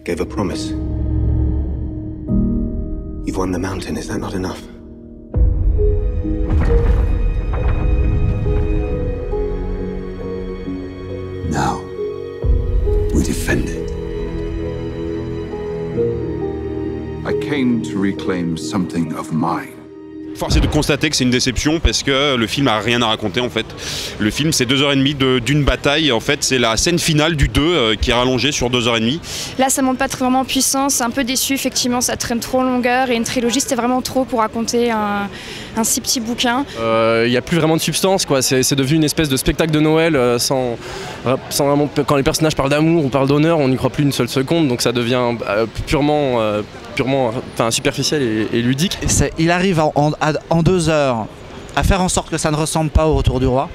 gave a promise. You've won the mountain, is that not enough? Now, we defend it. I came to reclaim something of mine. Force est de constater que c'est une déception parce que le film a rien à raconter en fait. Le film c'est 2h30 d'une bataille, en fait c'est la scène finale du 2 qui est rallongée sur 2h30. Là ça monte pas vraiment en puissance, c'est un peu déçu effectivement, ça traîne trop en longueur et une trilogie c'était vraiment trop pour raconter un si petit bouquin. Il n'y a plus vraiment de substance quoi, c'est devenu une espèce de spectacle de Noël sans vraiment, quand les personnages parlent d'amour ou parlent d'honneur on n'y croit plus une seule seconde donc ça devient purement superficiel et ludique. Il arrive en 2 heures à faire en sorte que ça ne ressemble pas au Retour du Roi,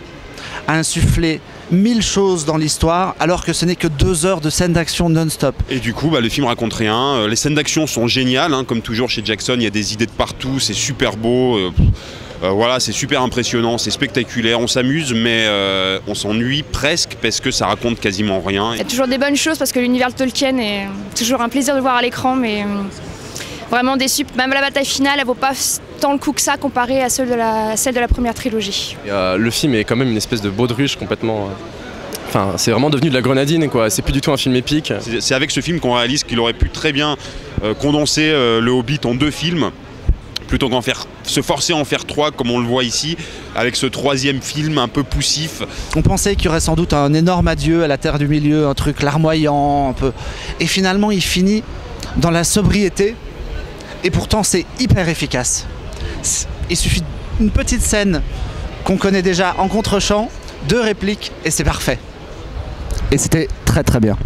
à insuffler 1000 choses dans l'histoire alors que ce n'est que 2 heures de scènes d'action non-stop. Et du coup le film raconte rien, les scènes d'action sont géniales, hein, comme toujours chez Jackson, il y a des idées de partout, c'est super beau. Voilà, c'est super impressionnant, c'est spectaculaire, on s'amuse mais on s'ennuie presque parce que ça raconte quasiment rien. Il y a toujours des bonnes choses parce que l'univers de Tolkien est toujours un plaisir de voir à l'écran mais vraiment déçu. Même la bataille finale elle vaut pas tant le coup que ça comparé à celle de la première trilogie. Le film est quand même une espèce de baudruche complètement... Enfin, c'est vraiment devenu de la grenadine quoi, c'est plus du tout un film épique. C'est avec ce film qu'on réalise qu'il aurait pu très bien condenser le Hobbit en 2 films. Plutôt qu'en se forcer à en faire 3 comme on le voit ici, avec ce 3e film un peu poussif. On pensait qu'il y aurait sans doute un énorme adieu à la Terre du Milieu, un truc larmoyant un peu. Et finalement il finit dans la sobriété et pourtant c'est hyper efficace. Il suffit d'une petite scène qu'on connaît déjà en contre-champ, 2 répliques et c'est parfait. Et c'était très très bien.